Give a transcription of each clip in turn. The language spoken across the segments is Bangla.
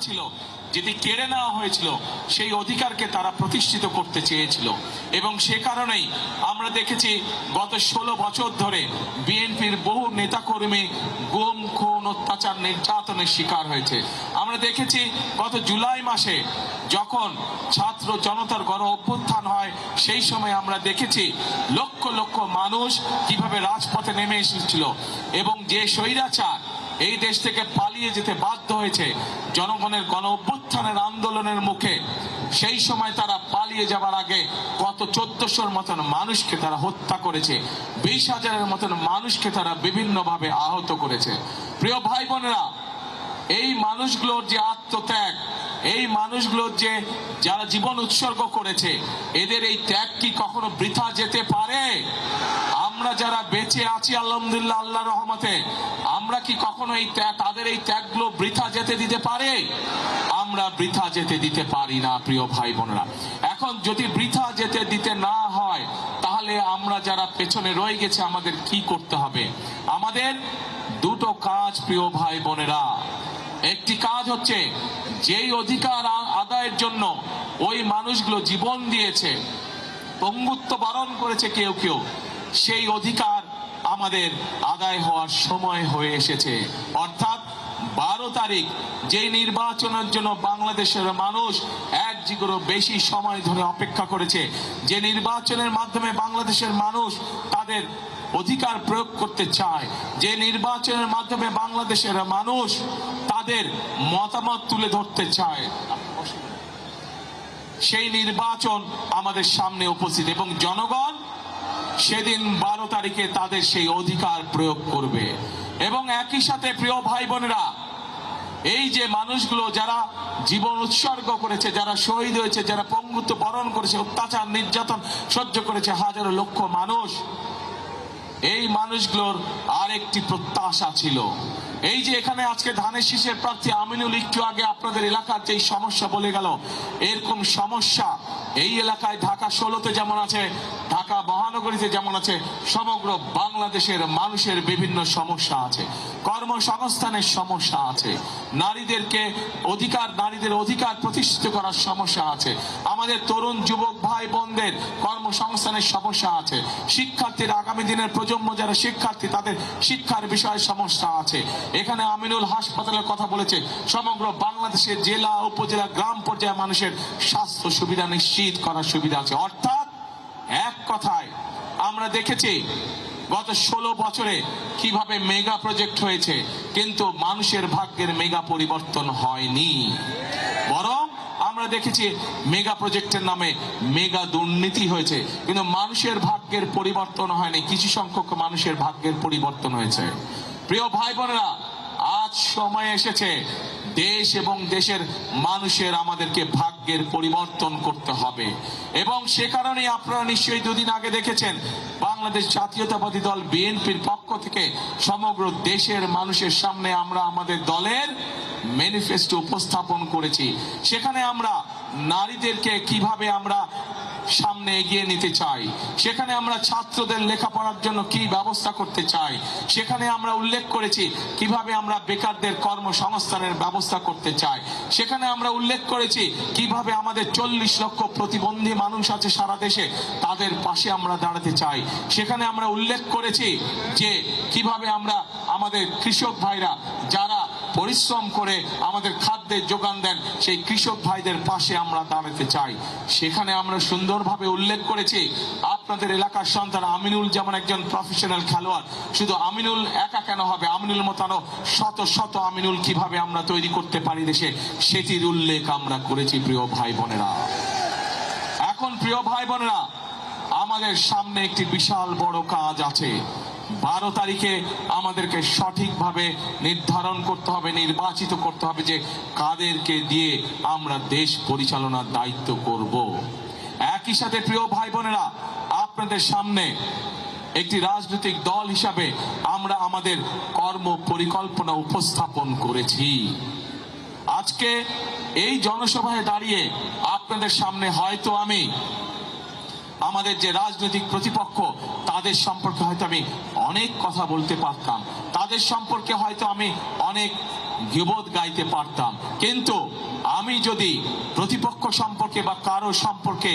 ছিল, যেটি কেড়ে নেওয়া হয়েছিল, সেই অধিকারকে তারা প্রতিষ্ঠিত করতে চেয়েছিল। এবং সে কারণেই আমরা দেখেছি গত 16 বছর ধরে বিএনপির বহু নেতাকর্মী গুম, খুন, অত্যাচার, নির্যাতনের শিকার হয়েছে। আমরা দেখেছি গত জুলাই মাসে যখন ছাত্র জনতার গণ অভ্যুত্থান হয়, সেই সময় আমরা দেখেছি লক্ষ লক্ষ মানুষ কিভাবে রাজপথে নেমে এসেছিল এবং যে স্বৈরাচার এই দেশ থেকে পালিয়ে যেতে বাধ্য হয়েছে জনগণের গণ অভ্যুত্থানের আন্দোলনের মুখে, সেই সময় তারা পালিয়ে যাবার আগে কত 1400-র মতন মানুষকে তারা হত্যা করেছে, 20,000-এর মতন মানুষকে তারা বিভিন্নভাবে আহত করেছে। প্রিয় ভাই বোনেরা, এই মানুষগুলোর যে আত্মত্যাগ, এই মানুষগুলোর যে যারা জীবন উৎসর্গ করেছে, এদের এই ত্যাগ কি কখনো বৃথা যেতে পারে? আমরা যারা বেঁচে আছি আলহামদুলিল্লাহ আল্লাহর রহমতে, আমরা কি কখনো এই ত্যাগ, তাদের এই ত্যাগগুলো বৃথা যেতে দিতে পারে? আমরা বৃথা যেতে দিতে পারি না প্রিয় ভাই বোনেরা। এখন যদি বৃথা যেতে দিতে না হয়, তাহলে আমরা যারা পেছনে রয়ে গেছে আমাদের কি করতে হবে? আমাদের দুটো কাজ প্রিয় ভাই বোনেরা। একটি কাজ হচ্ছে, যেই অধিকার আদায়ের জন্য ওই মানুষগুলো জীবন দিয়েছে, পঙ্গুত্ব বরণ করেছে কেউ কেউ, সেই অধিকার আমাদের আদায় হওয়ার সময় হয়ে এসেছে। অর্থাৎ 12 তারিখ যেই নির্বাচনের জন্য বাংলাদেশের মানুষ এক যুগেরও বেশি সময় ধরে অপেক্ষা করেছে, যে নির্বাচনের মাধ্যমে বাংলাদেশের মানুষ তাদের অধিকার প্রয়োগ করতে চায়, যে নির্বাচনের মাধ্যমে বাংলাদেশের মানুষ তাদের মতামত তুলে ধরতে চায়, সেই নির্বাচন আমাদের সামনে উপস্থিত এবং জনগণ সেদিন 12 তারিখে তাদের সেই অধিকার প্রয়োগ করবে। এবং একই সাথে প্রিয় ভাই বোনেরা, এই যে মানুষগুলো যারা জীবন উৎসর্গ করেছে, যারা শহীদ হয়েছে, যারা পঙ্গুত্ব বরণ করেছে, অত্যাচার নির্যাতন সহ্য করেছে হাজারো লক্ষ মানুষ, এই মানুষগুলোর আরেকটি প্রত্যাশা ছিল। এই যে এখানে আজকে ধানের শীষের প্রার্থী আমিনুল একটু আগে আপনাদের এলাকার যে সমস্যা বলে গেল, এরকম সমস্যা এই এলাকায় ঢাকা 16-তে যেমন আছে, ঢাকা মহানগরীতে যেমন আছে, সমগ্র বাংলাদেশের মানুষের বিভিন্ন সমস্যা আছে। কর্মসংস্থানের সমস্যা আছে, নারীদের অধিকার প্রতিষ্ঠিত করার সমস্যা আছে, আমাদের তরুণ যুবক ভাই বোনদের কর্মসংস্থানের সমস্যা আছে, শিক্ষার্থীর আগামী দিনের প্রজন্ম যারা শিক্ষার্থী তাদের শিক্ষার বিষয়ে সমস্যা আছে। এখানে আমিনুল হাসপাতালের কথা বলেছে, সমগ্র বাংলাদেশের জেলা, উপজেলা, গ্রাম পর্যায়ে মানুষের স্বাস্থ্য সুবিধা নিশ্চিত করার সুবিধা আছে। অর্থাৎ এক কথায় আমরা দেখেছি গত 16 বছরে কিভাবে মেগা প্রজেক্ট হয়েছে, কিন্তু মানুষের ভাগ্যের মেগা পরিবর্তন হয়নি, বরং আমরা দেখেছি মেগা প্রজেক্টের নামে মেগা দুর্নীতি হয়েছে, কিন্তু মানুষের ভাগ্যের পরিবর্তন হয়নি। কিছু সংখ্যক মানুষের ভাগ্যের পরিবর্তন হয়েছে। প্রিয় ভাই বোনেরা, আজ সময় এসেছে দেশ এবং দেশের মানুষের আমাদেরকে ভাগ্যের পরিবর্তন করতে হবে। এবং সে কারণে আপনারা নিশ্চয়ই 2 দিন আগে দেখেছেন, বাংলাদেশ জাতীয়তাবাদী দল বিএনপির পক্ষ থেকে সমগ্র দেশের মানুষের সামনে আমরা আমাদের দলের ম্যানিফেস্টো উপস্থাপন করেছি। সেখানে আমরা নারীদেরকে কিভাবে আমরা সামনে এগিয়ে নিতে চাই, সেখানে আমরা ছাত্রদের লেখাপড়ার জন্য কি ব্যবস্থা করতে চাই, সেখানে আমরা উল্লেখ করেছি কিভাবে আমরা বেকারদের কর্মসংস্থানের ব্যবস্থা করতে চাই, সেখানে আমরা উল্লেখ করেছি কিভাবে আমাদের 40 লক্ষ প্রতিবন্ধী মানুষ আছে সারা দেশে, তাদের পাশে আমরা দাঁড়াতে চাই। সেখানে আমরা উল্লেখ করেছি যে কিভাবে আমরা আমাদের কৃষক ভাইরা যারা পরিশ্রম করে আমাদের খাদ্যের যোগান দেন, সেই কৃষক ভাইদের পাশে আমরা দাঁড়াতে চাই। সেখানে আমরা সুন্দরভাবে উল্লেখ করেছি আপনাদের এলাকার সন্তান আমিনুল যেমন একজন প্রফেশনাল খেলোয়াড়, শুধু আমিনুল একা কেন হবে, আমিনুল মতানো শত শত আমিনুল কিভাবে আমরা তৈরি করতে পারি দেশে, সেটির উল্লেখ আমরা করেছি। প্রিয় ভাই বোনেরা, এখন প্রিয় ভাই বোনেরা, আমাদের সামনে একটি বিশাল বড় কাজ আছে। 12 তারিখে আমাদেরকে সঠিকভাবে নির্ধারণ করতে হবে, নির্বাচিত করতে হবে যে কাদেরকে দিয়ে আমরা দেশ পরিচালনার দায়িত্ব করব। একই সাথে প্রিয় ভাই বোনেরা, আপনাদের সামনে একটি রাজনৈতিক দল হিসাবে আমরা আমাদের কর্ম পরিকল্পনা উপস্থাপন করেছি। আজকে এই জনসভায় দাঁড়িয়ে আপনাদের সামনে হয়তো আমি আমাদের যে রাজনৈতিক প্রতিপক্ষ তাদের সম্পর্কে হয়তো আমি অনেক কথা বলতে পারতাম, তাদের সম্পর্কে হয়তো আমি অনেক গীবত গাইতে পারতাম, কিন্তু আমি যদি প্রতিপক্ষ সম্পর্কে বা কারো সম্পর্কে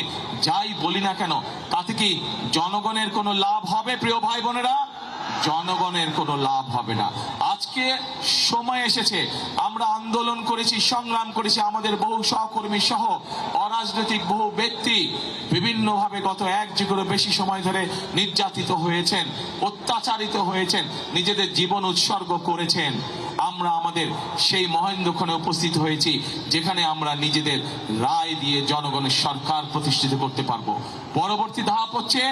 যাই বলি না কেন, তাতে কি জনগণের কোনো লাভ হবে? প্রিয় ভাই বোনেরা, জনগণের কোনো লাভ হবে না। আজকে সময় এসেছে, আমরা আন্দোলন করেছি, সংগ্রাম করেছি, আমাদের বহু সহকর্মী সহ অরাজনৈতিক বহু ব্যক্তি বিভিন্নভাবে গত এক যুগেরও বেশি সময় ধরে নির্যাতিত হয়েছেন, অত্যাচারিত হয়েছেন, নিজেদের জীবন উৎসর্গ করেছেন। আমরা আমাদের সেই মহেন্দ্রক্ষণে উপস্থিত হয়েছি যেখানে আমরা নিজেদের রায় দিয়ে জনগণের সরকার প্রতিষ্ঠিত করতে পারবো। পরবর্তী ধাপ হচ্ছে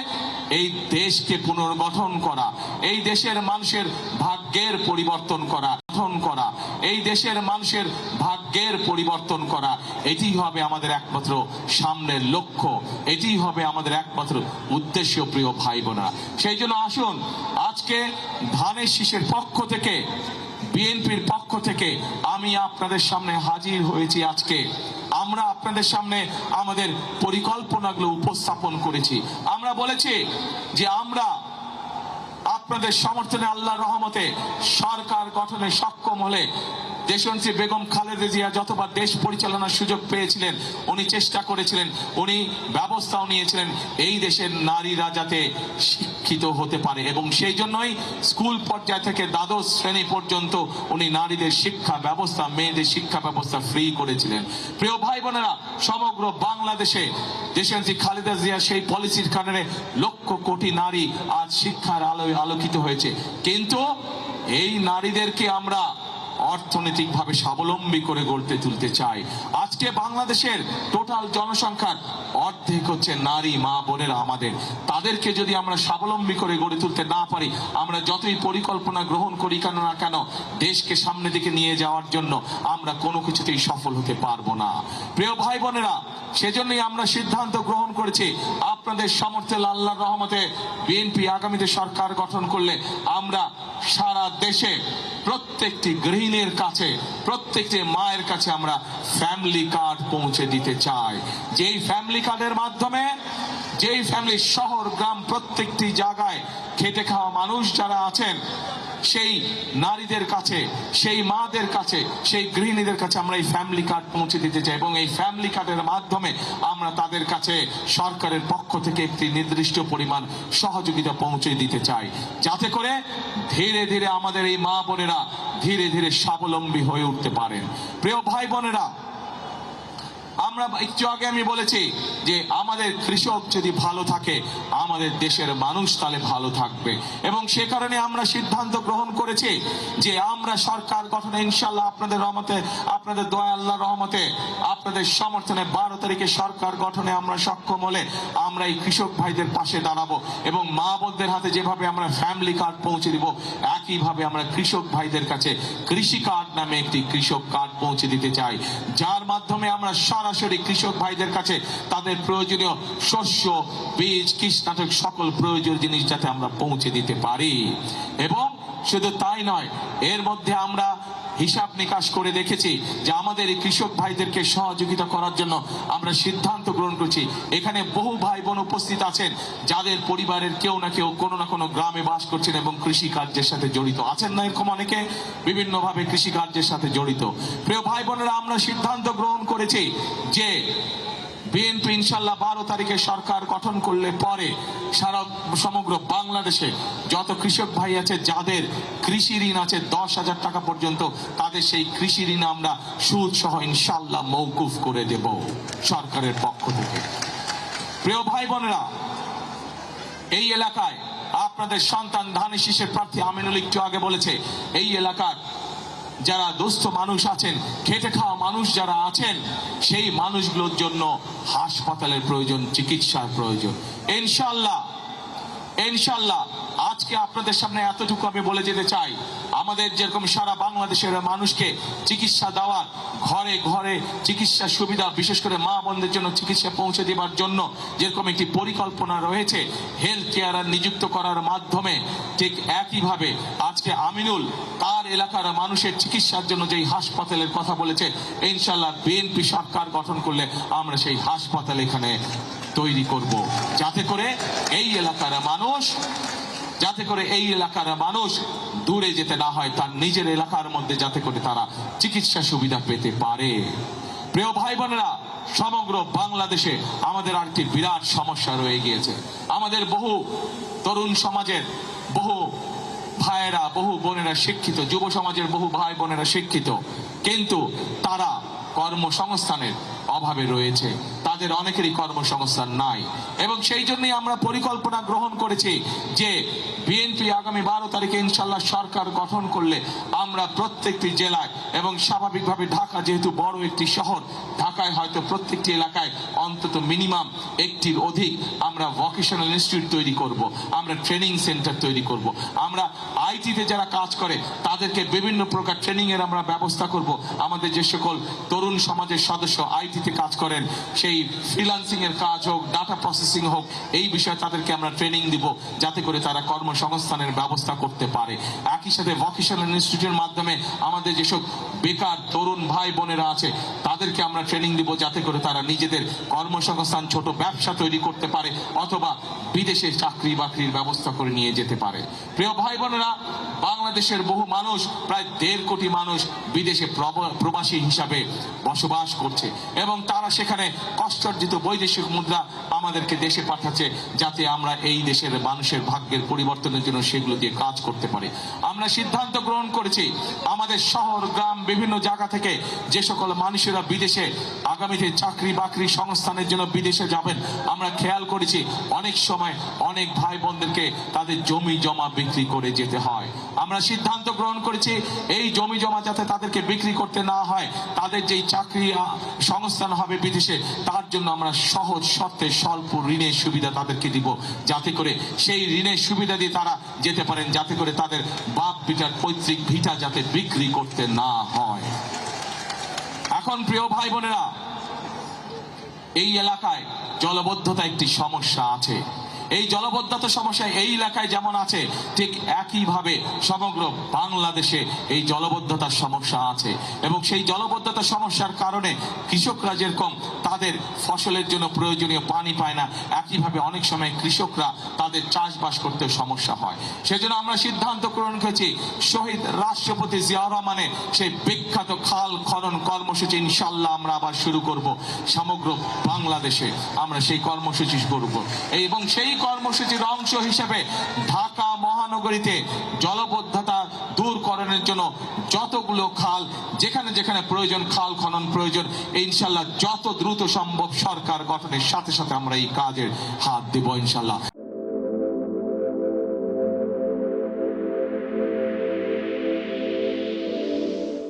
এই দেশকে পুনর্গঠন করা, এই দেশের মানুষের ভাগ্যের পরিবর্তন করা, এই দেশের মানুষের ভাগ্যের পরিবর্তন করা। এটি হবে আমাদের একমাত্র সামনের লক্ষ্য, এটি হবে আমাদের একমাত্র উদ্দেশ্য। প্রিয় ভাই বোনেরা, সেই জন্য আসুন আজকে ধানের শীষের পক্ষ থেকে, বিএনপির পক্ষ থেকে আমি আপনাদের সামনে হাজির হয়েছি। আজকে আমরা আপনাদের সামনে আমাদের পরিকল্পনাগুলো উপস্থাপন করেছি। আমরা বলেছি যে আমরা আপনাদের সমর্থনে, আল্লাহর রহমতে সরকার গঠনে সক্ষম হলে দেশনেত্রী বেগম খালেদা জিয়া যতবার দেশ পরিচালনার সুযোগ পেয়েছিলেন, উনি চেষ্টা করেছিলেন, উনি ব্যবস্থাও নিয়েছিলেন এই দেশের নারীরা যাতে শিক্ষিত হতে পারে, এবং সেই জন্যই স্কুল পর্যায় থেকে দ্বাদশ শ্রেণী পর্যন্ত উনি নারীদের শিক্ষা ব্যবস্থা, মেয়েদের শিক্ষা ব্যবস্থা ফ্রি করেছিলেন। প্রিয় ভাই বোনেরা, সমগ্র বাংলাদেশে দেশনেত্রী খালেদা জিয়া সেই পলিসির কারণে লক্ষ কোটি নারী আজ শিক্ষার আলোয় আলোকিত হয়েছে। কিন্তু এই নারীদেরকে আমরা অর্থনৈতিকভাবে স্বাবলম্বী করে গড়তে তুলতে চাই। আজকে বাংলাদেশের টোটাল জনসংখ্যার অর্ধেক হচ্ছে নারী, মা বোনেরা আমাদের। তাদেরকে যদি আমরা স্বাবলম্বী করে গড়ে তুলতে না পারি, আমরা যতই পরিকল্পনা গ্রহণ করি কেন না কেন, দেশকে সামনে দিকে নিয়ে যাওয়ার জন্য আমরা কোনো কিছুতেই সফল হতে পারবো না। প্রিয় ভাই বোনেরা, সেজন্যই আমরা সিদ্ধান্ত গ্রহণ করেছি আপনাদের সমর্থনে, আল্লাহর রহমতে বিএনপি আগামীতে সরকার গঠন করলে আমরা সারা দেশে প্রত্যেকটি গৃহিণীর কাছে, প্রত্যেকটি মায়ের কাছে আমরা ফ্যামিলি কার্ড পৌঁছে দিতে চাই। যেই ফ্যামিলি কার্ডের মাধ্যমে, যেই ফ্যামিলি শহর গ্রাম প্রত্যেকটি জায়গায় খেটে খাওয়া মানুষ যারা আছেন, সেই নারীদের কাছে, সেই মাদের কাছে, সেই গৃহিণীদের কাছে আমরা এই ফ্যামিলি কার্ড পৌঁছে দিতে চাই, এবং এই ফ্যামিলি কার্ডের মাধ্যমে আমরা তাদের কাছে সরকারের পক্ষ থেকে একটি নির্দিষ্ট পরিমাণ সহযোগিতা পৌঁছে দিতে চাই, যাতে করে ধীরে ধীরে আমাদের এই মা বোনেরা ধীরে ধীরে স্বাবলম্বী হয়ে উঠতে পারেন। প্রিয় ভাই বোনেরা, আমরা একটু আগে আমি বলেছি যে আমাদের কৃষক যদি ভালো থাকে, আমাদের দেশের মানুষ তাহলে ভালো থাকবে, এবং সে কারণে আমরা সিদ্ধান্ত গ্রহণ করেছি যে আমরা সরকার গঠনে ইনশাল্লাহ আপনাদের রহমতে, আপনাদের দয়া, আল্লাহর রহমতে, আপনাদের সমর্থনে 12 তারিখে সরকার গঠনে আমরা সক্ষম হলে আমরা এই কৃষক ভাইদের পাশে দাঁড়াবো, এবং মা বোনদের হাতে যেভাবে আমরা ফ্যামিলি কার্ড পৌঁছে দিব, একইভাবে আমরা কৃষক ভাইদের কাছে কৃষি কার্ড নামে একটি কৃষক কার্ড পৌঁছে দিতে চাই, যার মাধ্যমে আমরা সরাসরি কৃষক ভাইদের কাছে তাদের প্রয়োজনীয় শস্য, বীজ, কীটনাশক সকল প্রয়োজনীয় জিনিস যাতে আমরা পৌঁছে দিতে পারি। এবং শুধু তাই নয়, এর মধ্যে আমরা হিসাব নিকাশ করে দেখেছি যে আমাদের এই কৃষক ভাইদেরকে সহযোগিতা করার জন্য আমরা সিদ্ধান্ত গ্রহণ করছি। এখানে বহু ভাই বোন উপস্থিত আছেন যাদের পরিবারের কেউ না কেউ কোনো না কোনো গ্রামে বাস করছেন এবং কৃষি কার্যের সাথে জড়িত আছেন, না এরকম অনেকে বিভিন্নভাবে কৃষি কার্যের সাথে জড়িত। প্রিয় ভাই বোনেরা, আমরা সিদ্ধান্ত গ্রহণ করেছি যে বিএনপি ইনশাল্লাহ 12 তারিখে সরকার গঠন করলে পরে সমগ্র বাংলাদেশে যত কৃষক ভাই আছে যাদের কৃষি ঋণ আছে 10,000 টাকা পর্যন্ত, তাদের সেই কৃষি ঋণ আমরা সুদ সহ ইনশাল্লাহ মওকুফ করে দেব সরকারের পক্ষ থেকে। প্রিয় ভাই বোনেরা, এই এলাকায় আপনাদের সন্তান ধানের শীষের প্রার্থী আমিনুল একটু আগে বলেছে, এই এলাকার যারা দুস্থ মানুষ আছেন, খেটে খাওয়া মানুষ যারা আছেন, সেই মানুষগুলোর জন্য হাসপাতালের প্রয়োজন, চিকিৎসার প্রয়োজন। ইনশাল্লাহ ইনশাল্লাহ আজকে আপনাদের সামনে এতটুকু আমি বলে যেতে চাই, আমাদের যেরকম সারা বাংলাদেশের মানুষকে চিকিৎসা দেওয়ার, ঘরে ঘরে চিকিৎসা সুবিধা, বিশেষ করে মা বোনদের জন্য চিকিৎসা পৌঁছে দেওয়ার জন্য যেরকম একটি পরিকল্পনা রয়েছে হেলথ কেয়ার নিযুক্ত করার মাধ্যমে, ঠিক একইভাবে আজকে আমিনুল তার এলাকার মানুষের চিকিৎসার জন্য যেই হাসপাতালের কথা বলেছে, ইনশাল্লাহ বিএনপি সরকার গঠন করলে আমরা সেই হাসপাতাল এখানে তৈরি করব, যাতে করে এই এলাকার মানুষ যাতে করে এই এলাকার মানুষ দূরে যেতে না হয়, তার নিজের এলাকার মধ্যে যাতে করে তারা চিকিৎসা সুবিধা পেতে পারে। প্রিয় ভাই বোনেরা, সমগ্র বাংলাদেশে আমাদের আরেকটি বিরাট সমস্যা রয়ে গিয়েছে। আমাদের বহু তরুণ সমাজের বহু ভাইয়েরা, বহু বোনেরা শিক্ষিত, যুব সমাজের বহু ভাই বোনেরা শিক্ষিত, কিন্তু তারা কর্মসংস্থানের অভাবে রয়েছে। তাদের অনেকেরই কর্মসংস্থান নাই, এবং সেই জন্যই আমরা পরিকল্পনা গ্রহণ করেছি যে বিএনপি আগামী 12 তারিখে ইনশাল্লাহ সরকার গঠন করলে আমরা প্রত্যেকটি জেলায়, এবং স্বাভাবিকভাবে ঢাকা যেহেতু বড় একটি শহর, ঢাকায় হয়তো প্রত্যেকটি এলাকায় অন্তত মিনিমাম একটির অধিক আমরা ভোকেশনাল ইনস্টিটিউট তৈরি করব, আমরা ট্রেনিং সেন্টার তৈরি করব, আমরা আইটিতে যারা কাজ করে তাদেরকে বিভিন্ন প্রকার ট্রেনিং এর আমরা ব্যবস্থা করব। আমাদের যে সকল তরুণ সমাজের সদস্য আইটিতে কাজ করেন, সেই ফ্রিল্যান্সিং এর কাজ হোক, ডাটা প্রসেসিং হোক, এই বিষয়ে তাদেরকে আমরা ট্রেনিং দিব যাতে করে তারা কর্মসংস্থানের ব্যবস্থা করতে পারে। একই সাথে ভোকেশনাল ইনস্টিটিউটের মাধ্যমে আমাদের যেসব বেকার তরুণ ভাই বোনেরা আছে তাদেরকে আমরা ট্রেনিং দিব যাতে করে তারা নিজেদের কর্মসংস্থান, ছোট ব্যবসা তৈরি করতে পারে, অথবা বিদেশে চাকরি বাকরির ব্যবস্থা করে নিয়ে যেতে পারে। প্রিয় ভাই বোনেরা, বাংলাদেশের বহু মানুষ, প্রায় 1.5 কোটি মানুষ বিদেশে প্রবাসী হিসাবে বসবাস করছে, এবং তারা সেখানে কষ্টার্জিত বৈদেশিক মুদ্রা আমাদেরকে দেশে পাঠাচ্ছে যাতে আমরা এই দেশের মানুষের ভাগ্যের পরিবর্তনের জন্য সেগুলো দিয়ে কাজ করতে পারি। আমরা সিদ্ধান্ত গ্রহণ করেছি আমাদের শহর গ্রাম বিভিন্ন জায়গা থেকে যে সকল মানুষেরা বিদেশে আগামীতে চাকরি বাকরি সংস্থানের জন্য বিদেশে যাবেন, আমরা খেয়াল করেছি অনেক সময় অনেক ভাই বোনদেরকে তাদের জমি জমা বিক্রি করে যেতে হয়। আমরা সিদ্ধান্ত গ্রহণ করেছি এই জমি জমা যাতে তাদেরকে বিক্রি করতে না হয়, তাদের যেই চাকরি সংস্থান হবে বিদেশে, তার জন্য আমরা সহজ শর্তে স্বল্প ঋণের সুবিধা তাদেরকে দিব, যাতে করে সেই ঋণের সুবিধা দিয়ে তারা যেতে পারেন, যাতে করে তাদের বাপ ভিটার পৈতৃক ভিটা যাতে বিক্রি করতে না হয়। এখন প্রিয় ভাই বোনেরা, এই এলাকায় জলবদ্ধতা একটি সমস্যা আছে। এই জলবদ্ধতা সমস্যা এই এলাকায় যেমন আছে, ঠিক একইভাবে সমগ্র বাংলাদেশে এই জলবদ্ধতার সমস্যা আছে, এবং সেই জলবদ্ধতা সমস্যার কারণে কৃষকরা যেরকম তাদের ফসলের জন্য প্রয়োজনীয় পানি পায় না, একইভাবে অনেক সময় কৃষকরা তাদের চাষবাস করতে সমস্যা হয়। সেজন্য আমরা সিদ্ধান্ত গ্রহণ করেছি শহীদ রাষ্ট্রপতি জিয়াউর রহমানের সেই বিখ্যাত খাল খনন কর্মসূচি ইনশাল্লাহ আমরা আবার শুরু করব। সমগ্র বাংলাদেশে আমরা সেই কর্মসূচি করব, এবং সেই কর্মসূচির অংশ হিসেবে ঢাকা মহানগরীতে জলবদ্ধতা দূরকরণের জন্য যতগুলো খাল, যেখানে যেখানে প্রয়োজন খাল খনন প্রয়োজন, ইনশাল্লাহ যত দ্রুত সম্ভব সরকার গঠনের সাথে সাথে আমরা এই কাজের হাত দেব ইনশাল্লাহ।